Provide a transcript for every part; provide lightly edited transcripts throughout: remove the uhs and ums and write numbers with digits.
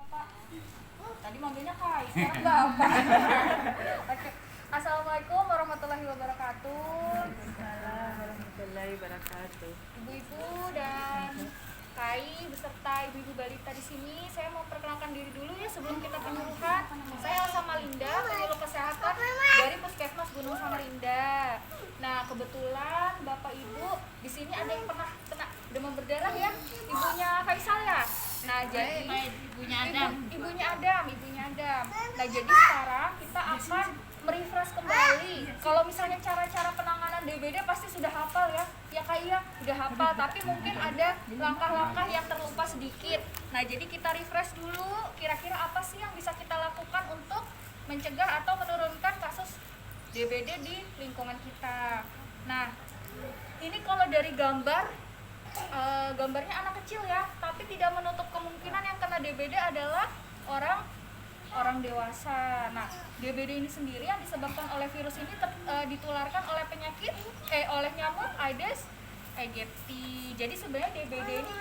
Bapak. Tadi manggilnya Kai, sekarang Bapak. Oke. Assalamualaikum warahmatullahi wabarakatuh. Waalaikumsalam warahmatullahi wabarakatuh. Ibu-ibu dan Kai beserta ibu-ibu balita di sini, saya mau perkenalkan diri dulu ya sebelum kita penyuluhan. Saya Elsa Malinda, penyuluh kesehatan dari Puskesmas Gunung Samarinda. Nah, kebetulan Bapak Ibu di sini ada yang pernah kena demam berdarah ya, ibunya Faisal ya. Nah, jadi Ibunya Adam. ibunya Adam. Nah, jadi sekarang kita akan merefresh kembali. Kalau misalnya cara-cara penanganan DBD pasti sudah hafal ya. Ya Kak iya, udah hafal, tapi mungkin ada langkah-langkah yang terlupa sedikit. Nah, jadi kita refresh dulu kira-kira apa sih yang bisa kita lakukan untuk mencegah atau menurunkan kasus DBD di lingkungan kita. Nah, ini kalau dari gambarnya anak kecil ya, tapi tidak menutup kemungkinan yang kena DBD adalah orang dewasa. Nah, DBD ini sendiri yang disebabkan oleh virus ini ditularkan oleh oleh nyamuk Aedes aegypti. Jadi sebenarnya DBD ini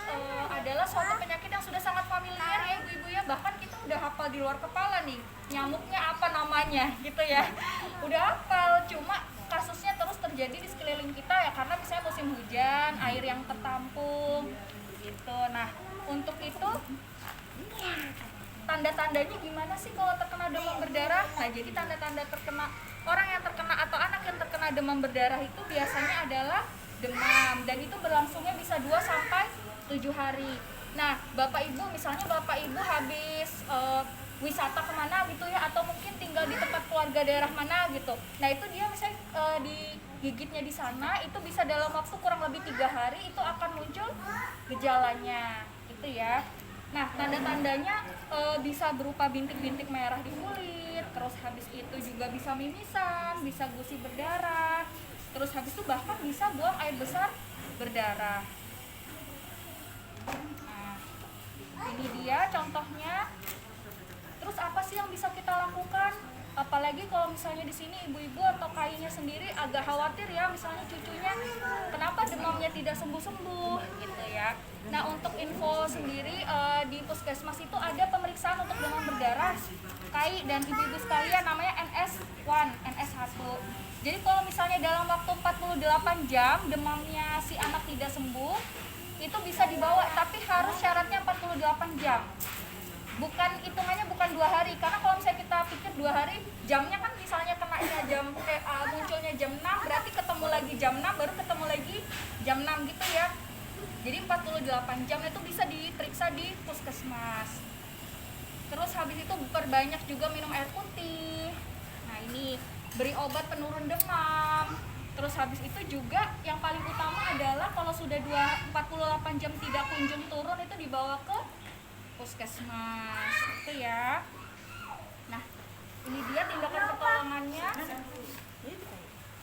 adalah suatu penyakit yang sudah sangat familiar ya ibu-ibu ya. Bahkan kita udah hafal di luar kepala nih, nyamuknya apa namanya gitu ya. Udah hafal, cuma kasusnya terus terjadi di sekeliling kita ya karena misalnya musim hujan, air yang tertampung gitu. Nah, untuk itu tanda-tandanya gimana sih kalau terkena demam berdarah? Nah, jadi tanda-tanda orang yang terkena atau anak yang terkena demam berdarah itu biasanya adalah demam, dan itu berlangsungnya bisa 2 sampai 7 hari. Nah, Bapak Ibu misalnya Bapak Ibu habis wisata kemana gitu ya, atau mungkin tinggal di tempat keluarga daerah mana gitu. Nah, itu dia misalnya digigitnya di sana, itu bisa dalam waktu kurang lebih 3 hari itu akan muncul gejalanya gitu ya. Nah, tanda-tandanya bisa berupa bintik-bintik merah di kulit, terus habis itu juga bisa mimisan, bisa gusi berdarah, terus habis itu bahkan bisa buang air besar berdarah. Nah, ini dia contohnya. Terus apa sih yang bisa kita lakukan? Apalagi kalau misalnya di sini ibu-ibu atau kayunya sendiri agak khawatir ya, misalnya cucunya kenapa demamnya tidak sembuh-sembuh gitu ya. Nah, untuk info sendiri di puskesmas itu ada pemeriksaan untuk demam berdarah Kai dan ibu-ibu sekalian, namanya NS1. Jadi kalau misalnya dalam waktu 48 jam demamnya si anak tidak sembuh, itu bisa dibawa, tapi harus syaratnya 48 jam. Bukan hitungannya bukan 2 hari, karena kalau misalnya kita pikir 2 hari, jamnya kan misalnya munculnya jam 6, berarti ketemu lagi jam 6, baru ketemu lagi jam 6 gitu ya. Jadi 48 jam itu bisa diperiksa di puskesmas. Terus habis itu perbanyak juga minum air putih. Nah, ini beri obat penurun demam. Terus habis itu juga yang paling utama adalah kalau sudah 48 jam tidak kunjung turun, itu dibawa ke puskesmas itu ya. Nah, ini dia tindakan pertolongannya.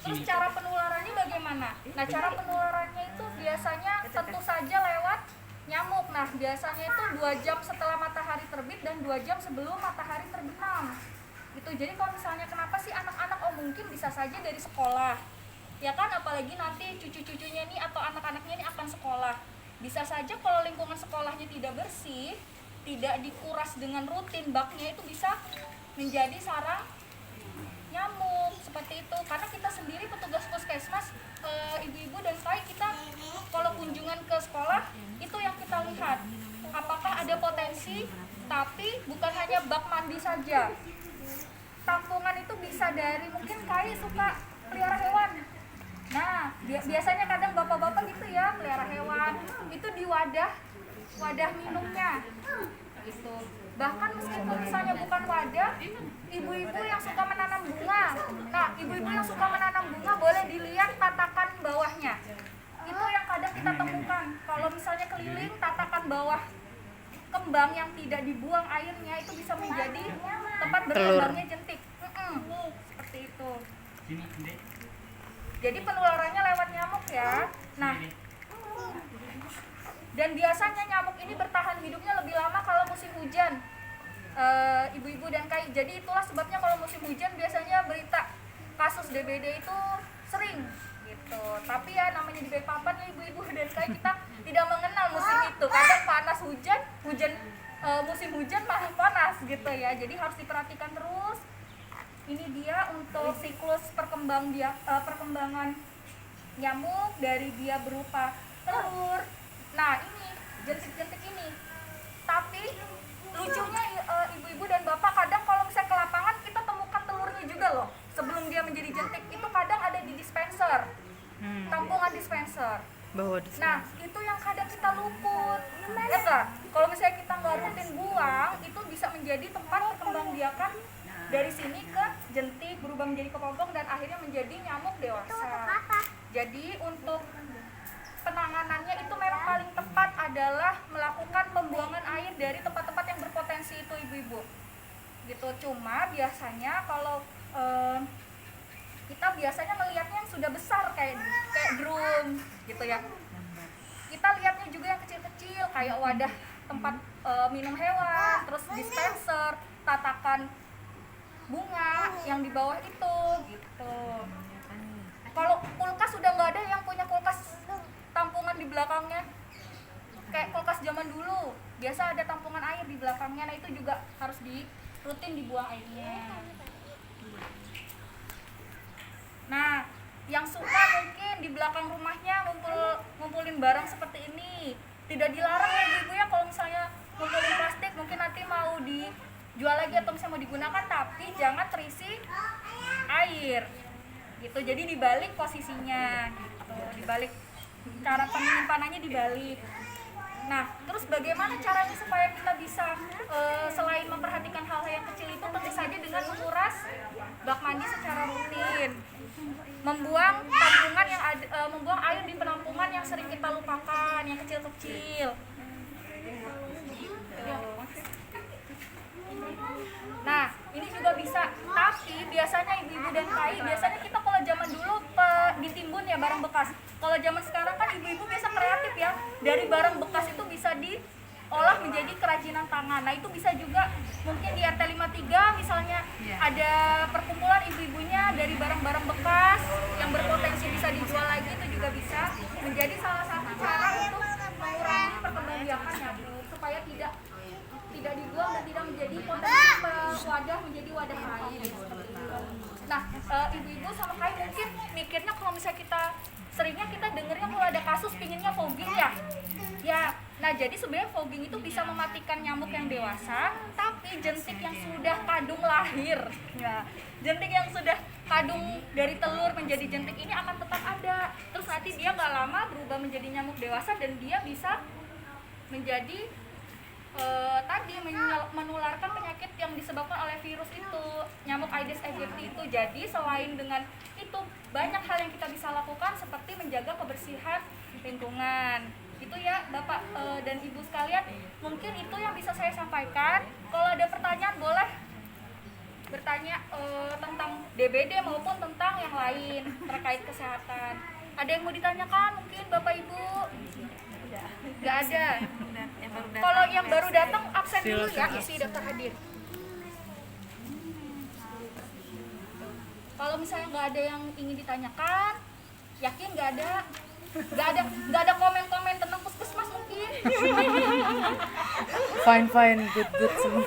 Terus cara penularannya bagaimana? Nah, cara penularannya itu biasanya tentu saja lewat nyamuk. Nah, biasanya itu 2 jam setelah matahari terbit dan 2 jam sebelum matahari terbenam gitu. Jadi kalau misalnya kenapa sih anak-anak, mungkin bisa saja dari sekolah ya kan, apalagi nanti cucu-cucunya ini atau anak-anaknya ini akan sekolah. Bisa saja kalau lingkungan sekolahnya tidak bersih, tidak dikuras dengan rutin, baknya itu bisa menjadi sarang nyamuk seperti itu. Karena kita sendiri petugas puskesmas, ibu-ibu dan Kai, kita kalau kunjungan ke sekolah itu yang kita lihat apakah ada potensi, tapi bukan hanya bak mandi saja. Tampungan itu bisa dari, mungkin Kai suka pelihara hewan. Nah, biasanya kadang bapak-bapak gitu ya pelihara hewan, itu di wadah minumnya gitu. Bahkan meskipun misalnya bukan wadah, ibu-ibu yang suka menanam bunga. Nah, ibu-ibu yang suka menanam bunga boleh dilihat tatakan bawahnya. Itu yang kadang kita temukan. Kalau misalnya keliling tatakan bawah kembang yang tidak dibuang airnya, itu bisa menjadi tempat berkembangnya jentik. Seperti itu. Jadi penularannya lewat nyamuk ya. Nah, dan biasanya nyamuk ini bertahan hidupnya lebih lama kalau musim hujan, ibu-ibu dan Kai. Jadi itulah sebabnya kalau musim hujan biasanya berita kasus DBD itu sering gitu. Tapi ya namanya di Balikpapan ya ibu-ibu dan Kai, kita tidak mengenal musim itu. Kadang panas hujan musim hujan malah panas gitu ya, jadi harus diperhatikan terus. Ini dia untuk siklus perkembangan nyamuk dari dia berupa telur. Nah ini jentik-jentik ini, tapi lucunya ibu-ibu dan bapak, kadang kalau misalnya ke lapangan kita temukan telurnya juga loh sebelum dia menjadi jentik. Itu kadang ada di dispenser, tampungan dispenser. Nah itu yang kadang kita luput ya enggak, kalau misalnya kita nggak rutin buang, itu bisa menjadi tempat perkembangbiakan dari sini ke jentik, berubah menjadi kepompong dan akhirnya menjadi nyamuk dewasa. Jadi untuk penanganannya itu memang paling tepat adalah melakukan pembuangan air dari tempat-tempat yang berpotensi itu ibu-ibu gitu. Cuma biasanya kalau kita biasanya melihatnya yang sudah besar kayak drum gitu ya, kita lihatnya juga yang kecil-kecil kayak wadah tempat minum hewan, terus dispenser, tatakan bunga yang di bawah itu gitu. Kalau kulkas sudah nggak ada yang punya kulkas tampungan di belakangnya kayak kulkas zaman dulu, biasa ada tampungan air di belakangnya. Nah itu juga harus rutin dibuang airnya. Nah yang suka mungkin di belakang rumahnya ngumpulin barang seperti ini, tidak dilarang ya ibu ya kalau misalnya ngumpulin plastik, mungkin nanti mau dijual lagi atau misalnya mau digunakan, tapi jangan terisi air gitu. Jadi dibalik posisinya gitu, dibalik, cara penyimpanannya dibalik. Nah terus bagaimana caranya supaya kita bisa selain memperhatikan hal-hal yang kecil itu, tentu saja dengan menguras bak mandi secara rutin, membuang tampungan yang membuang air di penampungan yang sering kita lupakan, yang kecil-kecil. Nah ini juga bisa, tapi biasanya ibu-ibu dan kai, biasanya kita kalau zaman dulu ditimbun ya barang bekas. Kalau zaman sekarang kan ibu-ibu biasa kreatif ya, dari barang bekas itu bisa diolah menjadi kerajinan tangan. Nah itu bisa juga mungkin di RT 53 misalnya ada perkumpulan ibu-ibunya, dari barang-barang bekas yang berpotensi bisa dijual lagi, itu juga bisa menjadi salah satu cara untuk mengurangi perkembangbiakan nyamuk supaya tidak dibuang dan tidak menjadi potensi wadah menjadi wadah lain. Nah ibu-ibu sama kai mungkin mikirnya kalau misalnya seringnya kita dengernya kalau ada kasus pinginnya fogging ya. Nah jadi sebenarnya fogging itu bisa mematikan nyamuk yang dewasa, tapi jentik yang sudah kadung lahir ya, jentik yang sudah kadung dari telur menjadi jentik ini akan tetap ada. Terus nanti dia nggak lama berubah menjadi nyamuk dewasa dan dia bisa menjadi tadi menularkan penyakit yang disebabkan oleh virus itu, nyamuk Aedes aegypti itu. Jadi selain dengan itu, banyak hal yang kita bisa lakukan seperti menjaga kebersihan lingkungan. Itu ya Bapak dan Ibu sekalian, mungkin itu yang bisa saya sampaikan. Kalau ada pertanyaan boleh bertanya tentang DBD maupun tentang yang lain terkait kesehatan. Ada yang mau ditanyakan mungkin Bapak Ibu? Nggak ada. Kalau yang baru datang absen dulu ya, isi daftar hadir. Kalau misalnya nggak ada yang ingin ditanyakan, yakin nggak ada komen-komen tentang puskesmas mungkin. Fine, good semua.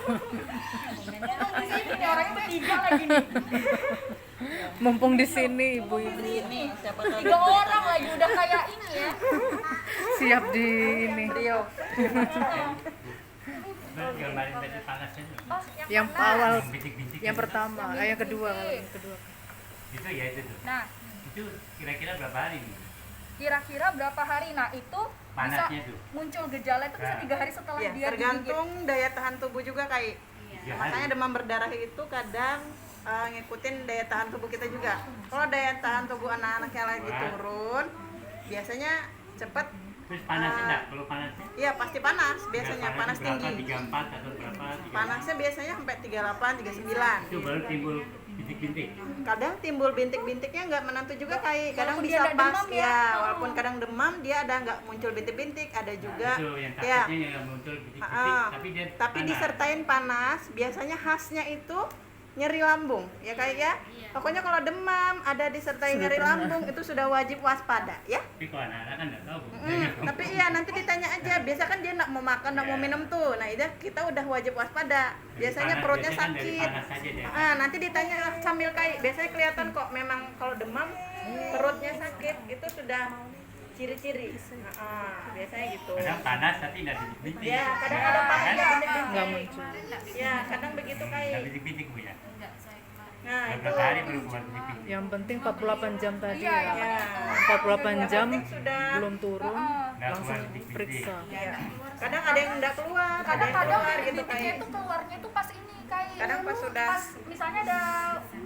Ini orangnya bertiga lagi nih. Mumpung di sini ibu-ibu. Ini siapa tahu 3 orang lagi udah kayak ini ya. Siap di ini. Rio. Gambarin tadi panasnya tuh. Oh, Yang panas. awal, Bintik-bintik yang itu. pertama, yang kedua, bintik. yang kedua. Itu ya itu tuh. Nah, Itu kira-kira berapa hari nih? kira-kira berapa hari? Nah, itu bisa Panasnya tuh. muncul gejala itu bisa Nah. 3 hari setelah Ya, dia tergantung daya tahan tubuh juga kayak. 3 hari. Makanya demam berdarah itu kadang ngikutin daya tahan tubuh kita juga. Kalau daya tahan tubuh anak-anak yang lagi turun, biasanya cepet. Terus panasnya enggak? Kalau panasnya? Iya pasti panas, biasanya Berapa? panas Berapa? tinggi. 34 atau berapa? 35? Panasnya biasanya sampai 38, 39. Itu baru timbul bintik-bintik. Kadang timbul bintik-bintiknya nggak menentu juga kayak kadang Walaupun bisa dia ada pas demam ya. ya, Oh. walaupun kadang demam dia ada nggak muncul bintik-bintik, ada juga Nah, itu yang ya. takutnya yang muncul bintik-bintik, Ah, tapi dia tapi panas. disertain panas, biasanya khasnya itu nyeri lambung, ya kayak ya. Pokoknya kalau demam ada disertai nyeri lambung itu sudah wajib waspada, ya. Tapi kalau anak-anak kan nggak tahu. Tapi iya nanti ditanya aja. Biasa kan dia nak mau makan, nak mau minum tuh. Nah, itu kita udah wajib waspada. Biasanya perutnya Biasanya kan dari sakit. panas saja dia. Nanti ditanya sambil kayak biasanya kelihatan kok memang kalau demam perutnya sakit itu sudah ciri-ciri. Biasanya gitu. Kadang panas tapi nggak bintik-bintik. Ya, kadang-kadang panas Kan? nggak bintik-bintik. Nggak muncul. Ya, kadang begitu Nggak kayak. bintik-bintik Bu ya. Nah, itu. Berapa hari baru keluar bintik-bintik. Yang penting 48 jam tadi Iya, ya. Ya. 48 jam Yang penting sudah. belum turun, Nggak langsung keluar bintik-bintik. periksa. Ya. Kadang ada yang enggak keluar, ada yang Kadang-kadang keluar gitu bintiknya kayak. itu keluarnya tuh pas ini kayak Kadang pas sudah- pas misalnya ada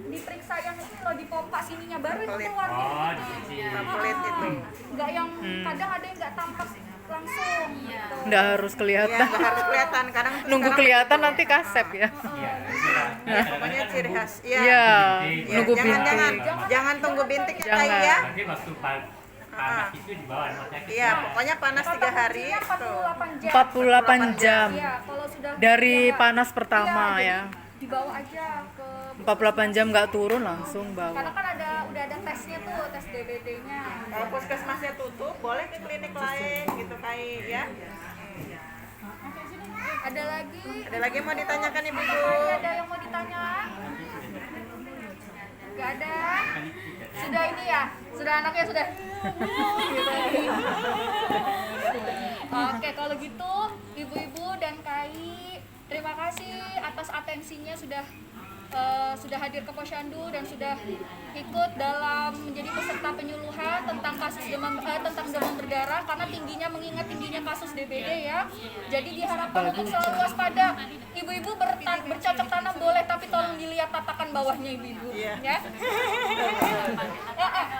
diperiksa yang ini loh di pompa sininya baru itu Pelit. keluar Oh, gitu. di sini. Pelit itu. Nggak yang kadang ada yang nggak tampak langsung gitu. Nggak harus Ya, kelihatan. nggak harus kelihatan. Kadang tuh Nunggu sekarang- kelihatan nanti kasep ya. Iya, itulah. Pokoknya ciri khas. Iya. Iya, Ya, nunggu jangan, bintik. jangan tunggu bintik ya, Jangan. Kai, ya. Nanti waktu panas itu di bawah rumah sakit. Iya, pokoknya panas 3 hari. Kuncinya Tuh. 48 jam. 48 jam. Iya, kalau sudah Dari ya, panas pertama iya, ya. jadi dibawa aja ke 48 jam nggak turun langsung karena bawa. kan udah ada tesnya tuh, tes DBD-nya. Kalau puskesmasnya tutup, boleh ke klinik lain gitu Kai ya. Ada lagi? Ada lagi yang mau ditanyakan Ibu-ibu? Ada yang mau ditanya? Gak ada? Sudah ini ya? Sudah anaknya sudah? Gitu. Oke, kalau gitu ibu-ibu dan Kai, terima kasih atas atensinya sudah hadir ke Posyandu dan sudah ikut dalam menjadi peserta penyuluhan tentang kasus tentang demam berdarah karena mengingat tingginya kasus DBD ya. Jadi diharapkan untuk selalu waspada. Ibu-ibu bercocok tanam boleh tapi tolong dilihat tatakan bawahnya ibu-ibu Iya. ya.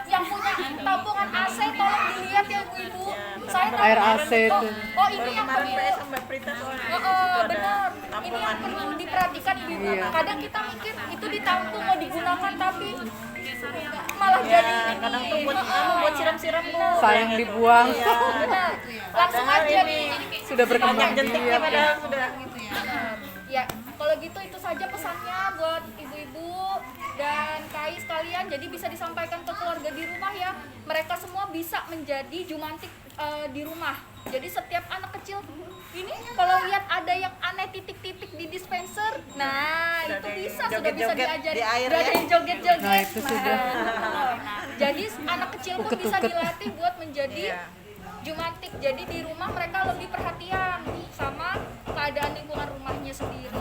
Yang punya tabungan AC tolong dilihat ya ibu-ibu. Saya tahu Air kemarin AC itu. tuh. Oh, ini Baru yang kemarin perlu. saya sama Prita soalnya. Oh, Itu ada benar. Ini tampungan. yang perlu diperhatikan ibu. Iya. Kadang kita mikir itu ditampung mau digunakan tapi malah jadi ini. Kadang tuh buat siram-siram Bu. Sayang dibuang. Benar. Langsung Padahal aja ini nih. Sudah berkembang Banyak jentiknya biak. padahal sudah. Ya, kalau gitu itu saja pesannya buat ibu-ibu dan Kai sekalian. Jadi bisa disampaikan ke keluarga di rumah ya. Mereka semua bisa menjadi jumantik di rumah. Jadi setiap anak kecil ini kalau lihat ada yang aneh titik-titik di dispenser, nah Sudah itu ada yang bisa sudah bisa joget-joget diajari. di air Sudah ya. ada yang joget-joget. Nah, itu sudah. Jadi anak kecil pun bisa Uket-uket. dilatih buat menjadi Iya. jumantik. Jadi di rumah mereka lebih perhatian sama keadaan lingkungan rumahnya sendiri.